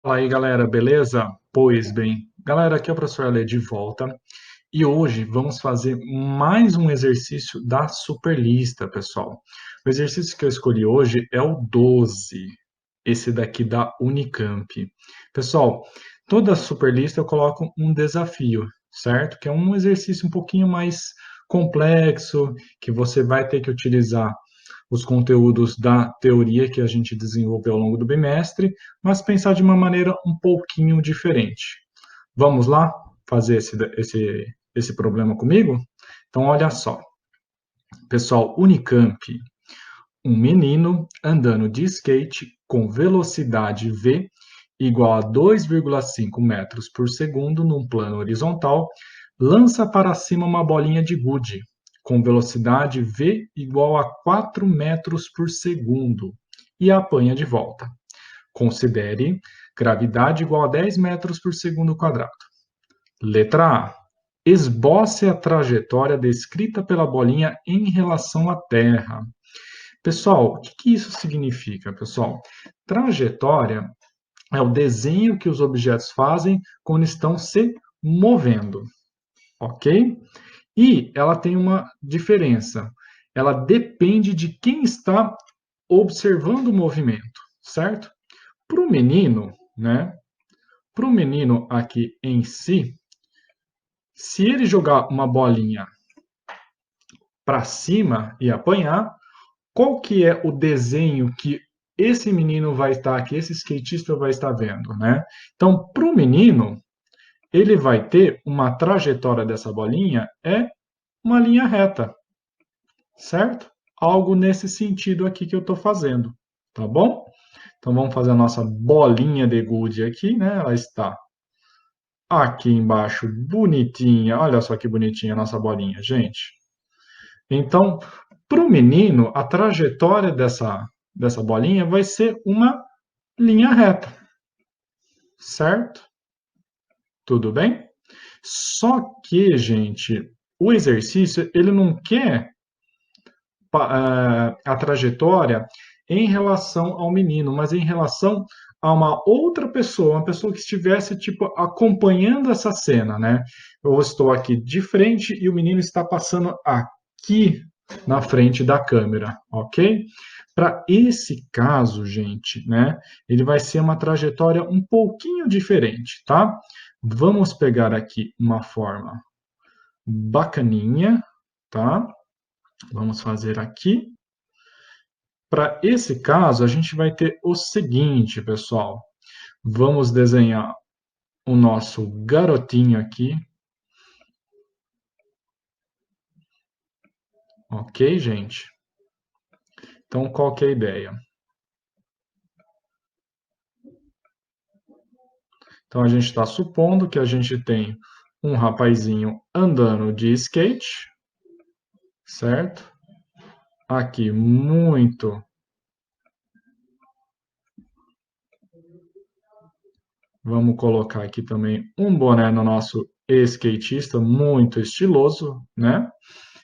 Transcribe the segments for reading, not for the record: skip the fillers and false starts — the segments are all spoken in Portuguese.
Fala aí, galera, beleza? Pois bem, galera, aqui é o professor Ale de volta e hoje vamos fazer mais um exercício da superlista, pessoal. O exercício que eu escolhi hoje é o 12, esse daqui da Unicamp. Pessoal, toda superlista eu coloco um desafio, certo? Que é um exercício um pouquinho mais complexo, que você vai ter que utilizar os conteúdos da teoria que a gente desenvolveu ao longo do bimestre, mas pensar de uma maneira um pouquinho diferente. Vamos lá fazer esse problema comigo? Então, olha só. Pessoal, Unicamp, um menino andando de skate com velocidade v igual a 2,5 metros por segundo num plano horizontal, lança para cima uma bolinha de gude com velocidade v igual a 4 metros por segundo e a apanha de volta. Considere gravidade igual a 10 metros por segundo quadrado. Letra A. Esboce a trajetória descrita pela bolinha em relação à Terra. Pessoal, o que isso significa, pessoal? Trajetória é o desenho que os objetos fazem quando estão se movendo, ok? E ela tem uma diferença. Ela depende de quem está observando o movimento, certo? Para o menino, né? Para o menino aqui em si, se ele jogar uma bolinha para cima e apanhar, qual que é o desenho que esse menino vai estar, que esse skatista vai estar vendo, né? Então, para o menino, ele vai ter uma trajetória dessa bolinha, é uma linha reta, certo? Algo nesse sentido aqui que eu estou fazendo, tá bom? Então, vamos fazer a nossa bolinha de gude aqui, né? Ela está aqui embaixo, bonitinha. Olha só que bonitinha a nossa bolinha, gente. Então, para o menino, a trajetória dessa bolinha vai ser uma linha reta, certo? Tudo bem? Só que, gente, o exercício ele não quer a trajetória em relação ao menino, mas em relação a uma outra pessoa, uma pessoa que estivesse tipo acompanhando essa cena, né? Eu estou aqui de frente e o menino está passando aqui na frente da câmera, ok? Para esse caso, gente, né? Ele vai ser uma trajetória um pouquinho diferente, tá? Vamos pegar aqui uma forma bacaninha, tá? Vamos fazer aqui. Para esse caso, a gente vai ter o seguinte, pessoal. Vamos desenhar o nosso garotinho aqui. Ok, gente? Então, qual que é a ideia? Então, a gente está supondo que a gente tem um rapazinho andando de skate, certo? Aqui, muito. Vamos colocar aqui também um boné no nosso skatista, muito estiloso, né?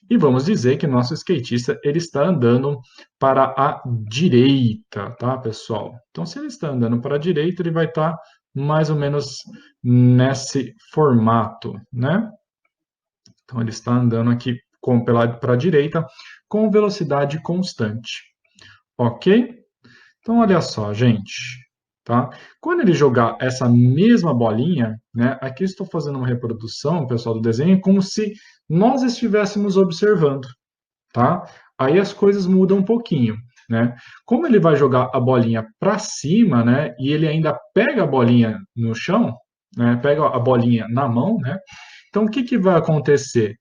E vamos dizer que nosso skatista ele está andando para a direita, tá, pessoal? Então, se ele está andando para a direita, ele vai estar mais ou menos nesse formato, né? Então, ele está andando aqui para a direita com velocidade constante, ok? Então, olha só, gente. Tá? Quando ele jogar essa mesma bolinha, né, aqui estou fazendo uma reprodução, pessoal, do desenho, como se nós estivéssemos observando. Tá? Aí as coisas mudam um pouquinho, né? Como ele vai jogar a bolinha para cima, né? E ele ainda pega a bolinha no chão, né? Pega a bolinha na mão, né? Então o que que vai acontecer?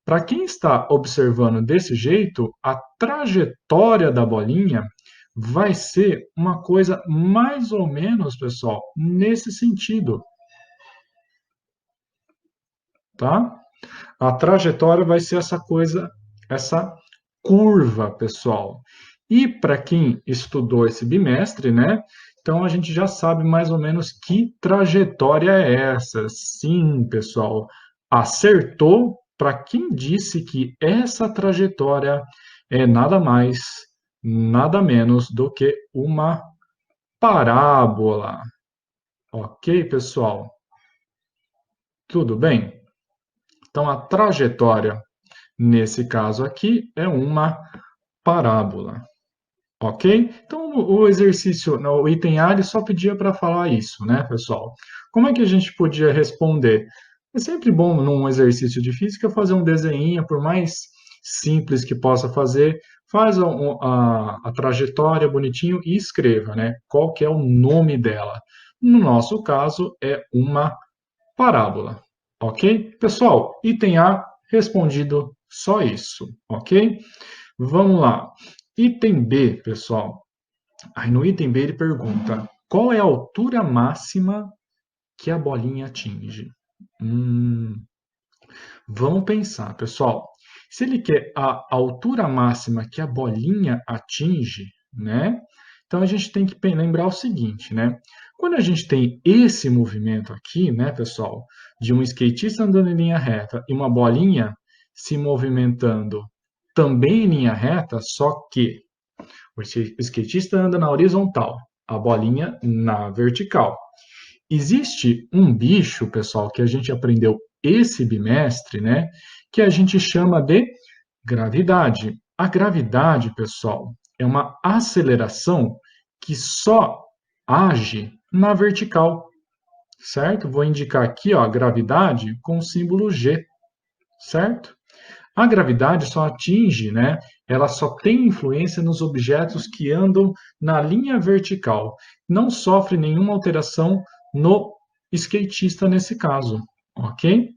Para quem está observando desse jeito, a trajetória da bolinha vai ser uma coisa mais ou menos, pessoal, nesse sentido, tá? A trajetória vai ser essa coisa, essa curva, pessoal. E para quem estudou esse bimestre, né? Então a gente já sabe mais ou menos que trajetória é essa. Sim, pessoal, acertou para quem disse que essa trajetória é nada mais, nada menos do que uma parábola. Ok, pessoal? Tudo bem? Então, a trajetória, nesse caso aqui, é uma parábola. Ok? Então, o exercício, o item A, ele só pedia para falar isso, né, pessoal? Como é que a gente podia responder? É sempre bom, num exercício de física, fazer um desenho, por mais simples que possa fazer, faz a trajetória bonitinho e escreva, né? Qual que é o nome dela. No nosso caso, é uma parábola, ok? Pessoal, item A, respondido só isso, ok? Vamos lá. Item B, pessoal. Aí no item B ele pergunta: qual é a altura máxima que a bolinha atinge? Hum, vamos pensar, pessoal. Se ele quer a altura máxima que a bolinha atinge, né? Então a gente tem que lembrar o seguinte, né? Quando a gente tem esse movimento aqui, né, pessoal, de um skatista andando em linha reta e uma bolinha se movimentando também em linha reta, só que o skatista anda na horizontal, a bolinha na vertical. Existe um bicho, pessoal, que a gente aprendeu esse bimestre, né? Que a gente chama de gravidade. A gravidade, pessoal, é uma aceleração que só age na vertical, certo? Vou indicar aqui, ó, a gravidade com o símbolo G, certo? A gravidade só atinge, né? Ela só tem influência nos objetos que andam na linha vertical. Não sofre nenhuma alteração no skatista nesse caso, ok?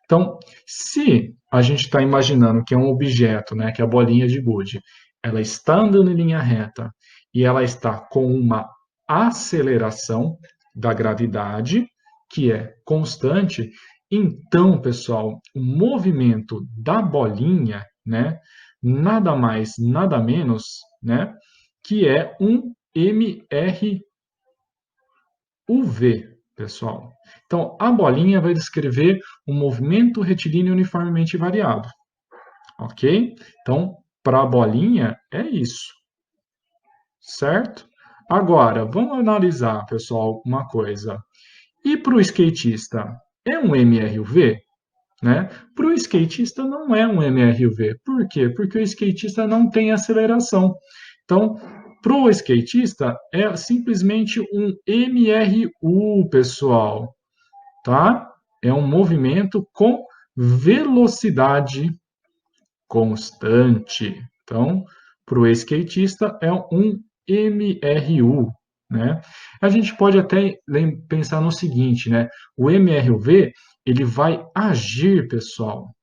Então, se a gente está imaginando que é um objeto, né, que é a bolinha de gude, ela está andando em linha reta e ela está com uma aceleração da gravidade, que é constante, então, pessoal, o movimento da bolinha, né, nada mais, nada menos, né, que é um MRUV, pessoal. Então, a bolinha vai descrever um movimento retilíneo uniformemente variado, ok? Então, para a bolinha, é isso, certo? Agora, vamos analisar, pessoal, uma coisa. E para o skatista, é um MRUV? Né? Para o skatista não é um MRUV. Por quê? Porque o skatista não tem aceleração. Então, para o skatista é simplesmente um MRU, pessoal, tá? É um movimento com velocidade constante. Então, para o skatista é um MRU, né? A gente pode até pensar no seguinte, né? O MRUV, ele vai agir, pessoal,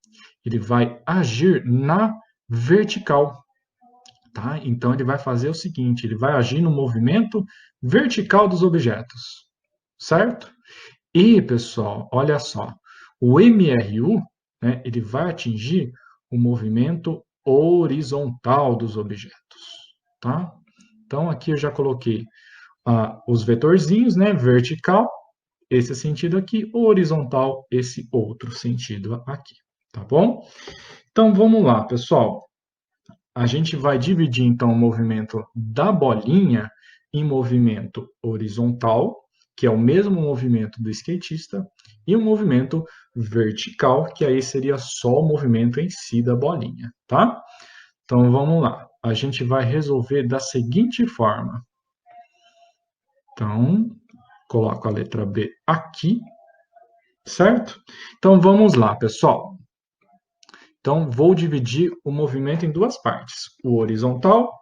ele vai agir na vertical, tá? Então, ele vai fazer o seguinte, ele vai agir no movimento vertical dos objetos, certo? E, pessoal, olha só, o MRU, né, ele vai atingir o movimento horizontal dos objetos, tá? Então, aqui eu já coloquei os vetorzinhos, né, vertical, esse sentido aqui, horizontal, esse outro sentido aqui, tá bom? Então, vamos lá, pessoal. A gente vai dividir, então, o movimento da bolinha em movimento horizontal, que é o mesmo movimento do skatista, e um movimento vertical, que aí seria só o movimento em si da bolinha, tá? Então, vamos lá. A gente vai resolver da seguinte forma. Então, coloco a letra B aqui, certo? Então, vamos lá, pessoal. Então, vou dividir o movimento em duas partes, o horizontal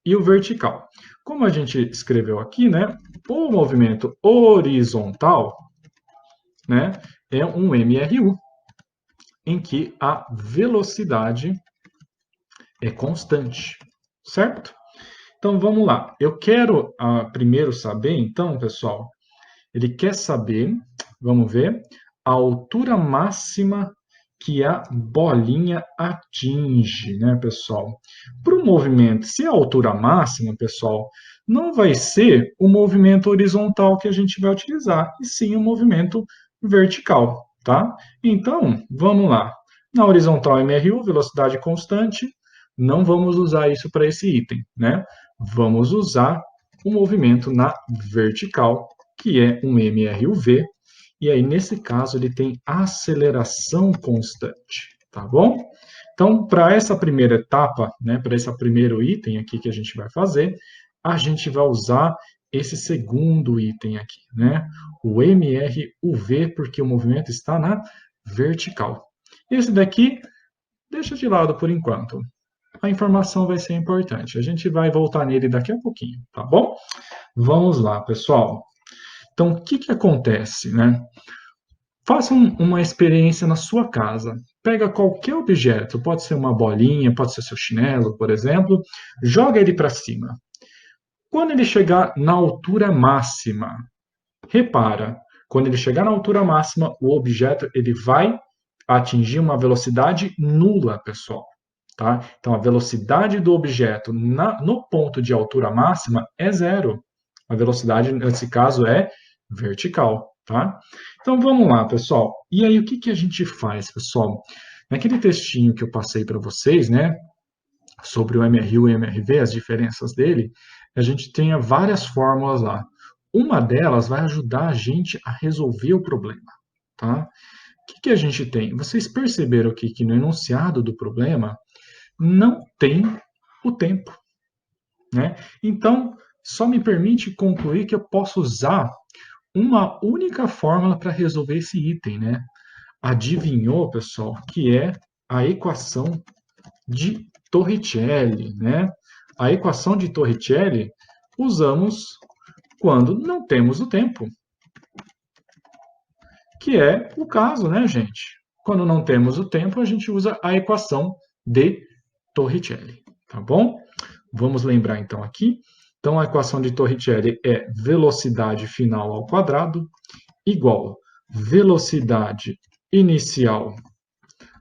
e o vertical. Como a gente escreveu aqui, né, o movimento horizontal, né, é um MRU, em que a velocidade é constante, certo? Então, vamos lá. Eu quero primeiro saber, então, pessoal, ele quer saber, vamos ver, a altura máxima que a bolinha atinge, né, pessoal? Para o movimento, se a altura máxima, pessoal, não vai ser o movimento horizontal que a gente vai utilizar, e sim o movimento vertical, tá? Então, vamos lá. Na horizontal MRU, velocidade constante, não vamos usar isso para esse item, né? Vamos usar o movimento na vertical, que é um MRUV, e aí, nesse caso, ele tem aceleração constante, tá bom? Então, para essa primeira etapa, né, para esse primeiro item aqui que a gente vai fazer, a gente vai usar esse segundo item aqui, né? O MRUV, porque o movimento está na vertical. Esse daqui, deixa de lado por enquanto. A informação vai ser importante. A gente vai voltar nele daqui a pouquinho, tá bom? Vamos lá, pessoal. Então, o que acontece, né? Faça uma experiência na sua casa. Pega qualquer objeto, pode ser uma bolinha, pode ser seu chinelo, por exemplo, joga ele para cima. Quando ele chegar na altura máxima, repara, quando ele chegar na altura máxima, o objeto ele vai atingir uma velocidade nula, pessoal. Tá? Então, a velocidade do objeto no ponto de altura máxima é zero. A velocidade, nesse caso, é vertical. Tá? Então, vamos lá, pessoal. E aí, o que a gente faz, pessoal? Naquele textinho que eu passei para vocês, né, sobre o MRU e o MRV, as diferenças dele, a gente tem várias fórmulas lá. Uma delas vai ajudar a gente a resolver o problema. Tá? O que a gente tem? Vocês perceberam aqui que no enunciado do problema, não tem o tempo, né? Então, só me permite concluir que eu posso usar uma única fórmula para resolver esse item, né? Adivinhou, pessoal, que é a equação de Torricelli, né? A equação de Torricelli usamos quando não temos o tempo, que é o caso, né, gente? Quando não temos o tempo, a gente usa a equação de Torricelli, tá bom? Vamos lembrar então aqui. Então, a equação de Torricelli é velocidade final ao quadrado igual velocidade inicial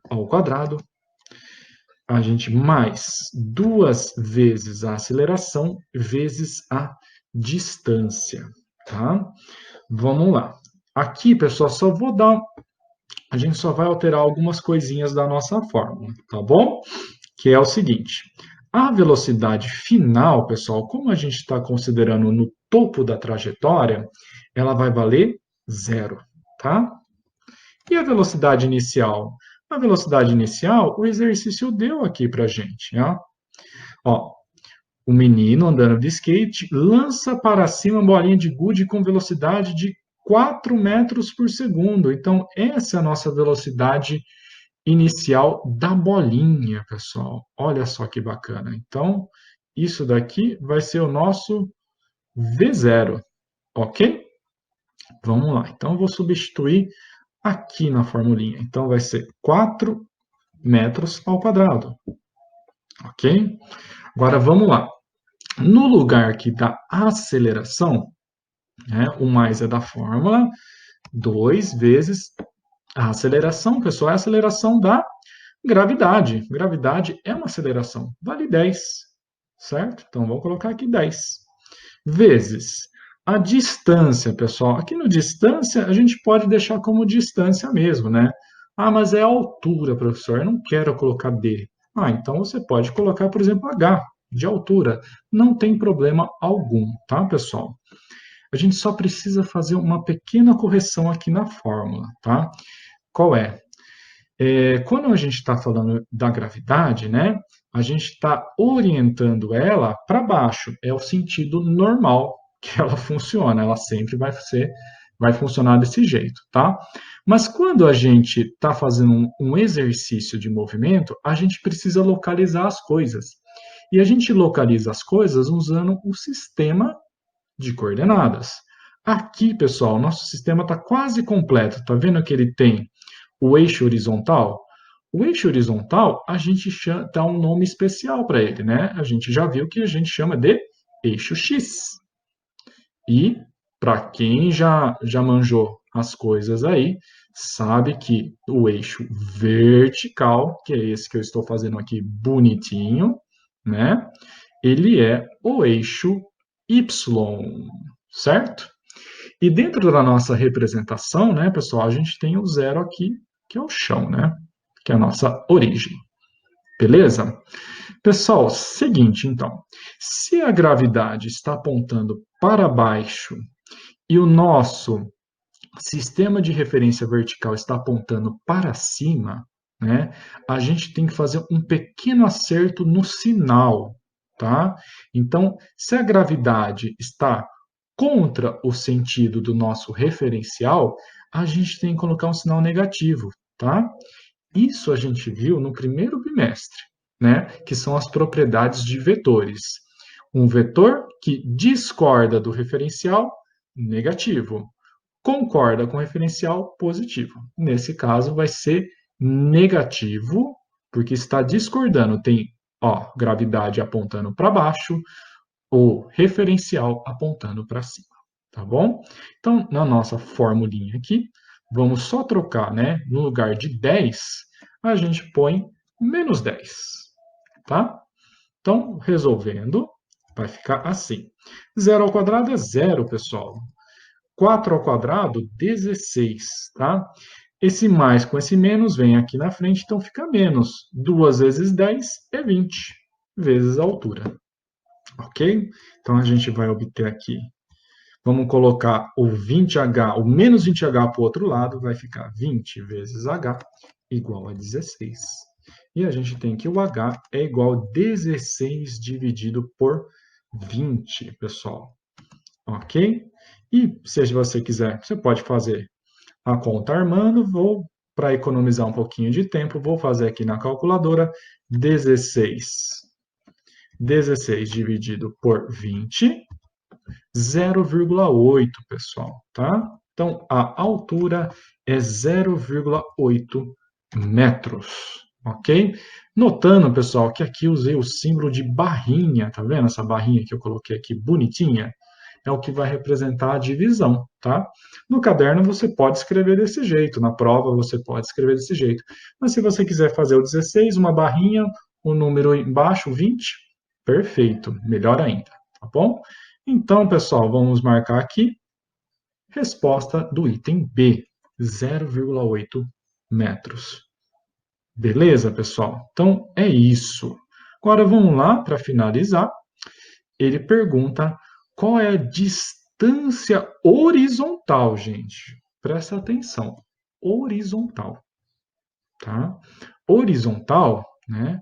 ao quadrado, a gente mais 2 vezes a aceleração vezes a distância, tá? Vamos lá. Aqui, pessoal, só vou dar... A gente só vai alterar algumas coisinhas da nossa fórmula, tá bom? Que é o seguinte. A velocidade final, pessoal, como a gente está considerando no topo da trajetória, ela vai valer zero, tá? E a velocidade inicial? A velocidade inicial, o exercício deu aqui para a gente, ó. Ó, o menino andando de skate lança para cima uma bolinha de gude com velocidade de 4 metros por segundo. Então, essa é a nossa velocidade inicial da bolinha, pessoal. Olha só que bacana. Então, isso daqui vai ser o nosso V0, ok? Vamos lá. Então, eu vou substituir aqui na formulinha. Então, vai ser 4 metros ao quadrado, ok? Agora, vamos lá. No lugar aqui da aceleração, né, o mais é da fórmula, 2 vezes a aceleração, pessoal, é a aceleração da gravidade. Gravidade é uma aceleração, vale 10, certo? Então, vou colocar aqui 10. Vezes a distância, pessoal. Aqui no distância, a gente pode deixar como distância mesmo, né? Ah, mas é a altura, professor, eu não quero colocar D. Ah, então você pode colocar, por exemplo, H, de altura. Não tem problema algum, tá, pessoal? A gente só precisa fazer uma pequena correção aqui na fórmula, tá? Qual é? Quando a gente está falando da gravidade, né, a gente está orientando ela para baixo. É o sentido normal que ela funciona. Ela sempre vai funcionar desse jeito, tá? Mas quando a gente está fazendo um exercício de movimento, a gente precisa localizar as coisas. E a gente localiza as coisas usando o sistema de coordenadas. Aqui, pessoal, nosso sistema está quase completo. Tá vendo que ele tem o eixo horizontal? O eixo horizontal, a gente dá um nome especial para ele, né? A gente já viu que a gente chama de eixo X. E, para quem já manjou as coisas aí, sabe que o eixo vertical, que é esse que eu estou fazendo aqui bonitinho, né? Ele é o eixo Y, certo? E dentro da nossa representação, né, pessoal, a gente tem o zero aqui, que é o chão, né? Que é a nossa origem. Beleza? Pessoal, seguinte, então. Se a gravidade está apontando para baixo e o nosso sistema de referência vertical está apontando para cima, né? A gente tem que fazer um pequeno acerto no sinal, tá? Então, se a gravidade está contra o sentido do nosso referencial, a gente tem que colocar um sinal negativo, tá? Isso a gente viu no primeiro bimestre, né? Que são as propriedades de vetores. Um vetor que discorda do referencial, negativo. Concorda com o referencial, positivo. Nesse caso, vai ser negativo, porque está discordando. Tem, ó, gravidade apontando para baixo, o referencial apontando para cima, tá bom? Então, na nossa formulinha aqui, vamos só trocar, né? No lugar de 10, a gente põe menos 10, tá? Então, resolvendo, vai ficar assim. 0 ao quadrado é zero, pessoal. 4 ao quadrado, 16, tá? Esse mais com esse menos vem aqui na frente, então fica menos. 2 vezes 10 é 20, vezes a altura. Ok? Então, a gente vai obter aqui. Vamos colocar o 20h, o menos 20h para o outro lado, vai ficar 20 vezes h igual a 16. E a gente tem que o h é igual a 16 dividido por 20, pessoal. Ok? E se você quiser, você pode fazer a conta armando. Para economizar um pouquinho de tempo, vou fazer aqui na calculadora 16. 16 dividido por 20, 0,8, pessoal, tá? Então, a altura é 0,8 metros, ok? Notando, pessoal, que aqui usei o símbolo de barrinha, tá vendo? Essa barrinha que eu coloquei aqui, bonitinha, é o que vai representar a divisão, tá? No caderno você pode escrever desse jeito, na prova você pode escrever desse jeito. Mas se você quiser fazer o 16, uma barrinha, o número embaixo, 20, perfeito, melhor ainda, tá bom? Então, pessoal, vamos marcar aqui resposta do item B, 0,8 metros. Beleza, pessoal? Então, é isso. Agora, vamos lá, para finalizar. Ele pergunta qual é a distância horizontal, gente. Presta atenção. Horizontal, tá? Horizontal, né?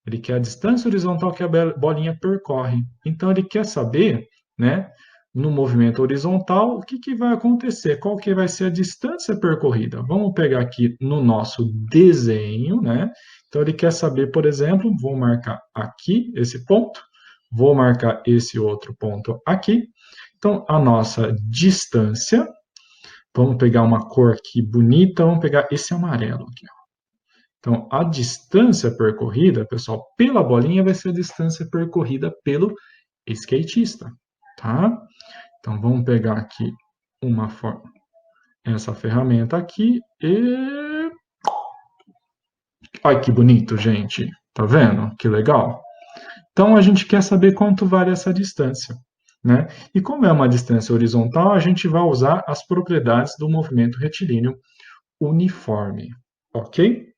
Ele quer a distância horizontal que a bolinha percorre. Então, ele quer saber, né, no movimento horizontal, o que, que vai acontecer, qual que vai ser a distância percorrida. Vamos pegar aqui no nosso desenho, né? Então, ele quer saber, por exemplo, vou marcar aqui esse ponto, vou marcar esse outro ponto aqui. Então, a nossa distância, vamos pegar uma cor aqui bonita, vamos pegar esse amarelo aqui. Então, a distância percorrida, pessoal, pela bolinha vai ser a distância percorrida pelo skatista, tá? Então, vamos pegar aqui uma forma, essa ferramenta aqui e... Olha que bonito, gente. Tá vendo? Que legal. Então, a gente quer saber quanto vale essa distância, né? E como é uma distância horizontal, a gente vai usar as propriedades do movimento retilíneo uniforme, ok?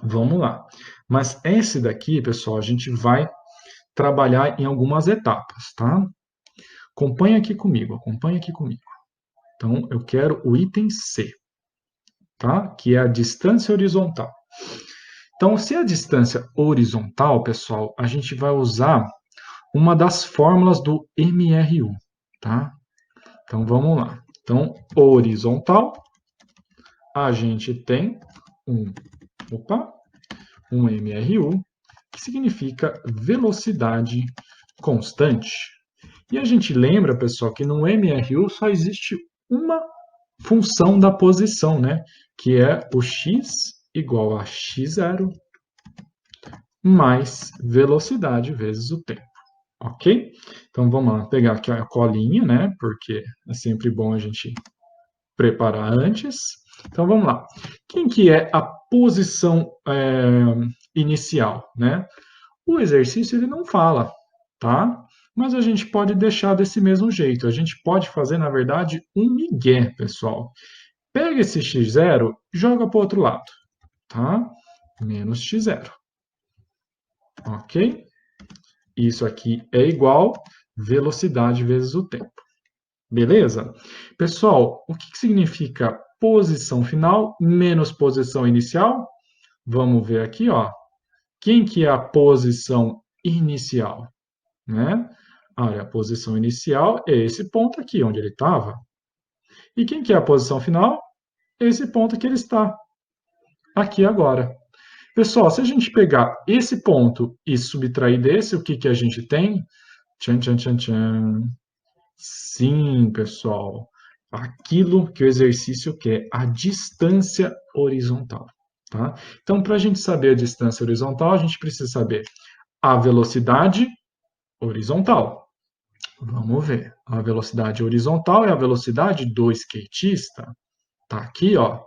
Vamos lá. Mas esse daqui, pessoal, a gente vai trabalhar em algumas etapas, tá? Acompanha aqui comigo, acompanha aqui comigo. Então, eu quero o item C, tá? Que é a distância horizontal. Então, se é a distância horizontal, pessoal, a gente vai usar uma das fórmulas do MRU, tá? Então, vamos lá. Então, horizontal, a gente tem um MRU, que significa velocidade constante. E a gente lembra, pessoal, que no MRU só existe uma função da posição, né? Que é o x igual a x0 mais velocidade vezes o tempo, ok? Então vamos lá, pegar aqui a colinha, né? Porque é sempre bom a gente preparar antes. Então vamos lá. Quem que é a posição inicial, né? O exercício ele não fala, tá? Mas a gente pode deixar desse mesmo jeito. A gente pode fazer, na verdade, um migué, pessoal. Pega esse x0, joga para o outro lado, tá? Menos x0. Ok? Isso aqui é igual velocidade vezes o tempo. Beleza? Pessoal, o que que significa posição final menos posição inicial? Vamos ver aqui, ó. Quem que é a posição inicial, né? Olha, a posição inicial é esse ponto aqui, onde ele estava. E quem que é a posição final? Esse ponto que ele está, aqui agora. Pessoal, se a gente pegar esse ponto e subtrair desse, o que que a gente tem? Tchan, tchan, tchan, tchan. Sim, pessoal. Aquilo que o exercício quer, a distância horizontal. Tá? Então, para a gente saber a distância horizontal, a gente precisa saber a velocidade horizontal. Vamos ver. A velocidade horizontal é a velocidade do skatista. Tá aqui, ó.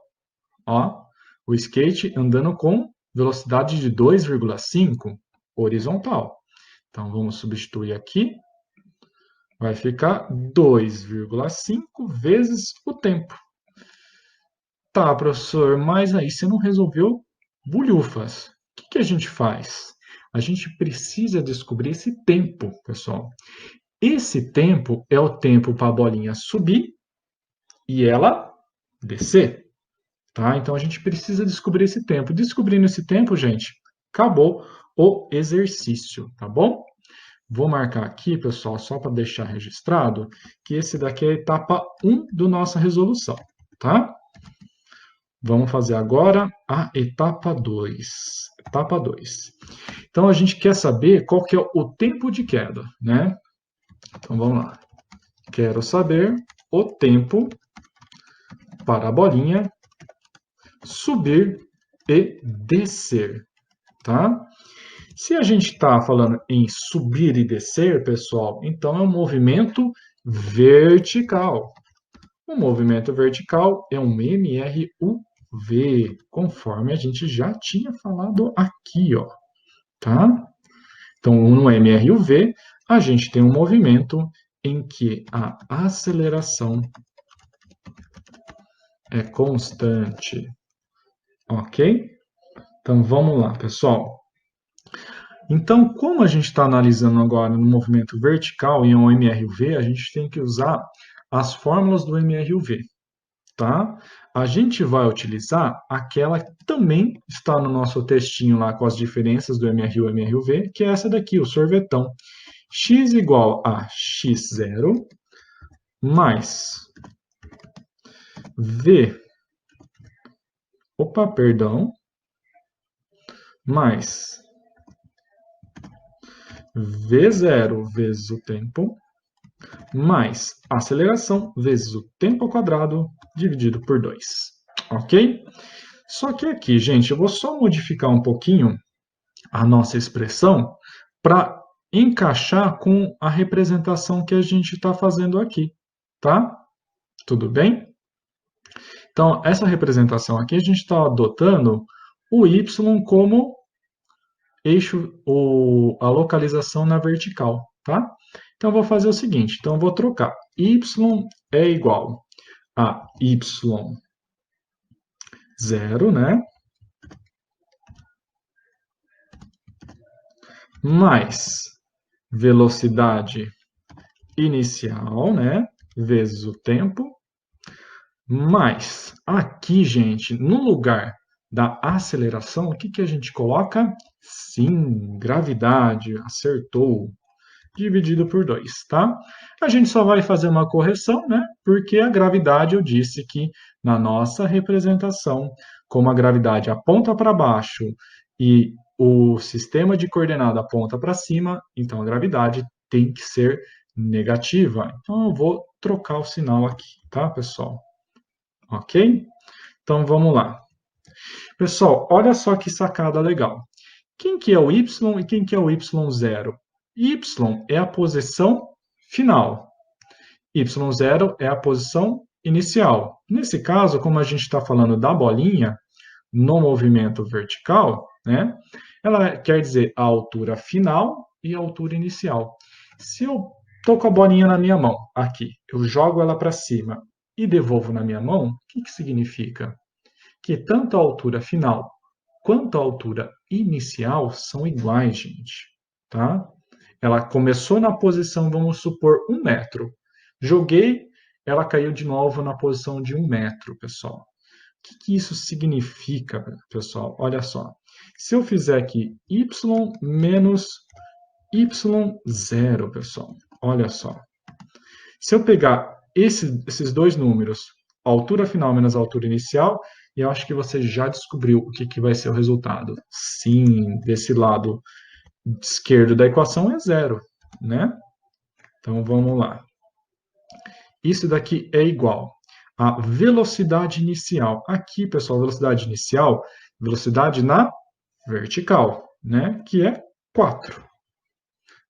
Ó, o skate andando com velocidade de 2,5 horizontal. Então, vamos substituir aqui. Vai ficar 2,5 vezes o tempo. Tá, professor, mas aí você não resolveu bulhufas. O que que a gente faz? A gente precisa descobrir esse tempo, pessoal. Esse tempo é o tempo para a bolinha subir e ela descer. Tá? Então a gente precisa descobrir esse tempo. Descobrindo esse tempo, gente, acabou o exercício, tá bom? Vou marcar aqui, pessoal, só para deixar registrado, que esse daqui é a etapa 1 do nossa resolução, tá? Vamos fazer agora a etapa 2. Etapa 2. Então, a gente quer saber qual que é o tempo de queda, né? Então, vamos lá. Quero saber o tempo para a bolinha subir e descer, tá? Se a gente está falando em subir e descer, pessoal, então é um movimento vertical. O movimento vertical é um MRUV, conforme a gente já tinha falado aqui, ó, tá? Então, no MRUV, a gente tem um movimento em que a aceleração é constante, ok? Então, vamos lá, pessoal. Então, como a gente está analisando agora no movimento vertical em um MRUV, a gente tem que usar as fórmulas do MRUV, tá? A gente vai utilizar aquela que também está no nosso textinho lá com as diferenças do MRU e MRUV, que é essa daqui, o sorvetão. X igual a x0 mais V, opa, perdão, mais V0 vezes o tempo, mais aceleração vezes o tempo ao quadrado dividido por 2. Ok? Só que aqui, gente, eu vou só modificar um pouquinho a nossa expressão para encaixar com a representação que a gente está fazendo aqui, tá? Tudo bem? Então, essa representação aqui, a gente está adotando o y como eixo, a localização na vertical, tá? Então, eu vou fazer o seguinte, então eu vou trocar. Y é igual a y0, né? Mais velocidade inicial, né? Vezes o tempo. Mas aqui, gente, no lugar da aceleração, o que que a gente coloca? Sim, gravidade, acertou, dividido por 2, tá? A gente só vai fazer uma correção, né? Porque a gravidade, eu disse que na nossa representação, como a gravidade aponta para baixo e o sistema de coordenada aponta para cima, então a gravidade tem que ser negativa. Então eu vou trocar o sinal aqui, tá, pessoal? Ok? Então vamos lá. Pessoal, olha só que sacada legal. Quem que é o y e quem que é o y0? Y é a posição final. Y0 é a posição inicial. Nesse caso, como a gente está falando da bolinha no movimento vertical, né? Ela quer dizer a altura final e a altura inicial. Se eu estou com a bolinha na minha mão, aqui, eu jogo ela para cima e devolvo na minha mão, o que que significa? Que tanto a altura final quanto a altura inicial são iguais, gente, tá? Ela começou na posição, vamos supor, 1 metro. Joguei, ela caiu de novo na posição de 1 metro, pessoal. O que isso significa, pessoal? Olha só. Se eu fizer aqui y menos y0, pessoal, olha só. Se eu pegar esses dois números, a altura final menos a altura inicial, eu acho que você já descobriu o que vai ser o resultado. Sim, desse lado esquerdo da equação é 0, né? Então, vamos lá. Isso daqui é igual a velocidade inicial. Aqui, pessoal, velocidade inicial, velocidade na vertical, né? Que é 4.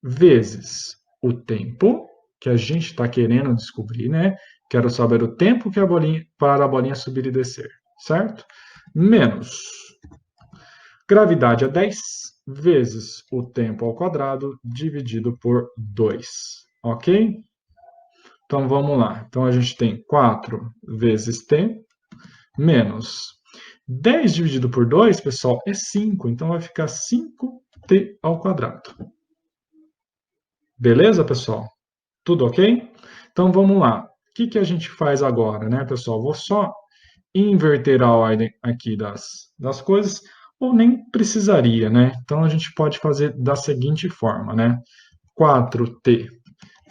Vezes o tempo, que a gente está querendo descobrir, né? Quero saber o tempo que para a bolinha subir e descer, certo? Menos gravidade a 10 vezes o tempo ao quadrado dividido por 2, ok? Então, vamos lá. Então, a gente tem 4 vezes t menos 10 dividido por 2, pessoal, é 5. Então, vai ficar 5t ao quadrado. Beleza, pessoal? Tudo ok? Então, vamos lá. O que a gente faz agora, né, pessoal? Vou só inverter a ordem aqui das coisas, ou nem precisaria, né? Então, a gente pode fazer da seguinte forma, né? 4t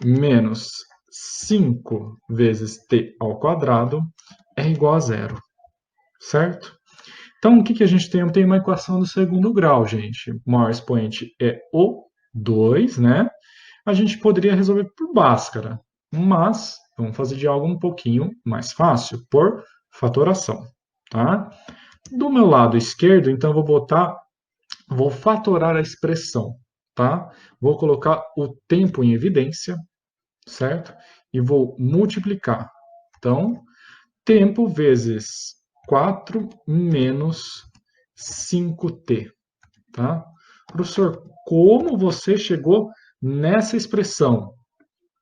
menos 5 vezes t ao quadrado é igual a 0, certo? Então, o que a gente tem? Eu tenho uma equação do segundo grau, gente. O maior expoente é o 2, né? A gente poderia resolver por Bhaskara, mas vamos fazer de algo um pouquinho mais fácil, por fatoração, tá? Do meu lado esquerdo, então, vou fatorar a expressão, tá? Vou colocar o tempo em evidência, certo? E vou multiplicar. Então, tempo vezes 4 menos 5t, tá? Professor, como você chegou nessa expressão?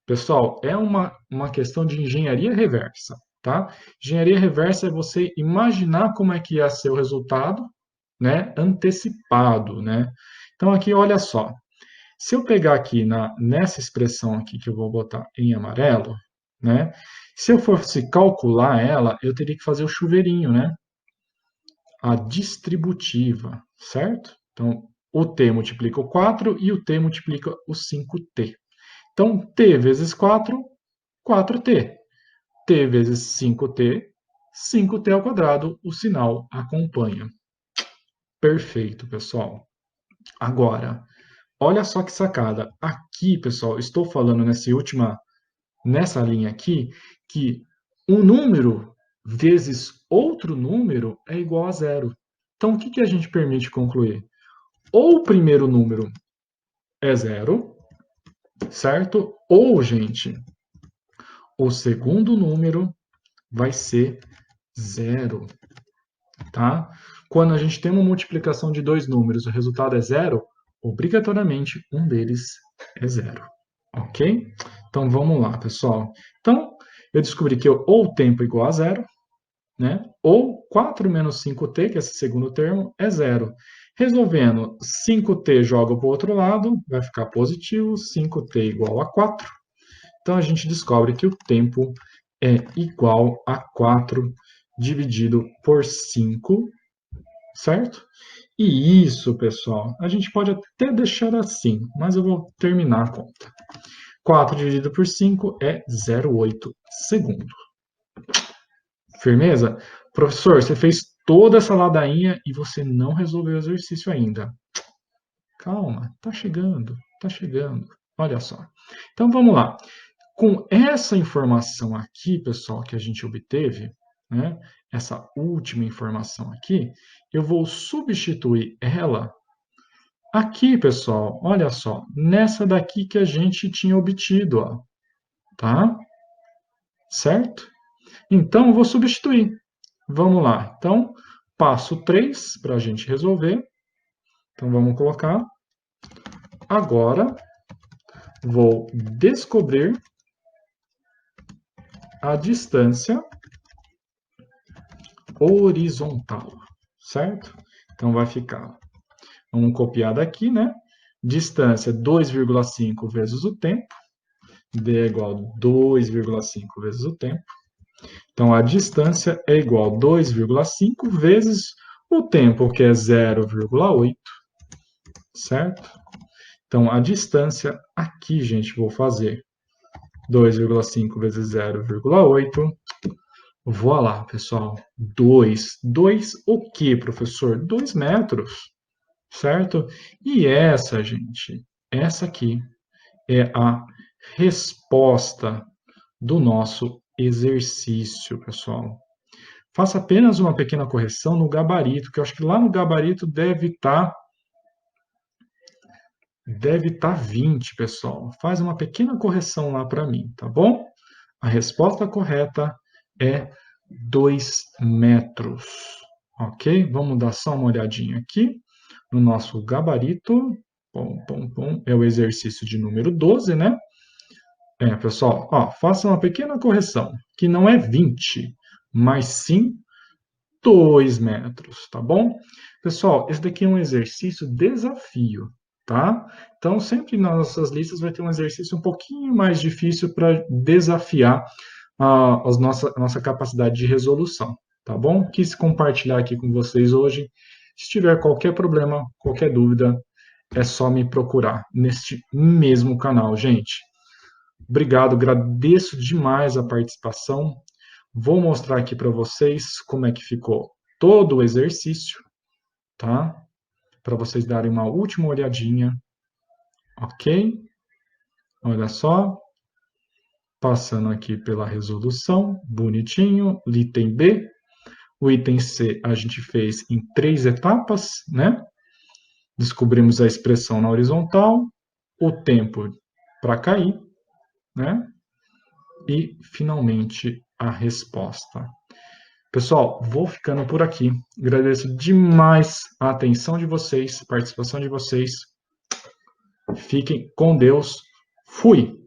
Pessoal, é uma questão de engenharia reversa, tá? Engenharia reversa é você imaginar como é que ia ser o resultado, né, antecipado, né? Então, aqui, olha só. Se eu pegar aqui nessa expressão aqui que eu vou botar em amarelo, né? Se eu fosse calcular ela, eu teria que fazer o chuveirinho, né? A distributiva, certo? Então, o t multiplica o 4 e o t multiplica o 5t. Então, t vezes 4, 4t. t vezes 5t, 5t ao quadrado, o sinal acompanha. Perfeito, pessoal. Agora, olha só que sacada. Aqui, pessoal, estou falando nessa linha aqui, que um número vezes outro número é igual a 0. Então, o que a gente permite concluir? Ou o primeiro número é 0, certo? Ou, gente, o segundo número vai ser 0, tá? Quando a gente tem uma multiplicação de dois números, o resultado é 0, obrigatoriamente um deles é 0, ok? Então, vamos lá, pessoal. Então, eu descobri que ou o tempo é igual a 0, né? Ou 4 menos 5t, que é esse segundo termo, é 0. Resolvendo, 5t joga para o outro lado, vai ficar positivo, 5t igual a 4. Então, a gente descobre que o tempo é igual a 4 dividido por 5, certo? E isso, pessoal, a gente pode até deixar assim, mas eu vou terminar a conta. 4 dividido por 5 é 0,8 segundo. Firmeza? Professor, você fez toda essa ladainha e você não resolveu o exercício ainda. Calma, tá chegando, tá chegando. Olha só. Então vamos lá. Com essa informação aqui, pessoal, que a gente obteve, né, essa última informação aqui, eu vou substituir ela aqui, pessoal, olha só, nessa daqui que a gente tinha obtido, ó, tá? Certo? Então, eu vou substituir. Vamos lá. Então, passo 3 para a gente resolver. Então, vamos colocar. Agora, vou descobrir a distância horizontal, certo? Então, vai ficar, vamos copiar daqui, né? Distância 2,5 vezes o tempo, D é igual a 2,5 vezes o tempo. Então, a distância é igual a 2,5 vezes o tempo, que é 0,8, certo? Então, a distância aqui, gente, vou fazer 2,5 vezes 0,8. Vou lá, pessoal. 2. 2 o quê, professor? 2 metros, certo? E essa, gente, essa aqui é a resposta do nosso exercício, pessoal. Faça apenas uma pequena correção no gabarito, que eu acho que lá no gabarito deve estar 20, pessoal. Faz uma pequena correção lá para mim, tá bom? A resposta correta é 2 metros, ok? Vamos dar só uma olhadinha aqui no nosso gabarito. É o exercício de número 12, né? Pessoal, ó, faça uma pequena correção, que não é 20, mas sim 2 metros, tá bom? Pessoal, esse daqui é um exercício desafio, tá? Então, sempre nas nossas listas vai ter um exercício um pouquinho mais difícil para desafiar a nossa capacidade de resolução, tá bom? Quis compartilhar aqui com vocês hoje. Se tiver qualquer problema, qualquer dúvida, é só me procurar neste mesmo canal, gente. Obrigado, agradeço demais a participação. Vou mostrar aqui para vocês como é que ficou todo o exercício, tá? Para vocês darem uma última olhadinha, ok? Olha só, passando aqui pela resolução, bonitinho. Item B, o item C a gente fez em 3 etapas, né? Descobrimos a expressão na horizontal, o tempo para cair, né? E, finalmente, a resposta. Pessoal, vou ficando por aqui. Agradeço demais a atenção de vocês, a participação de vocês. Fiquem com Deus. Fui!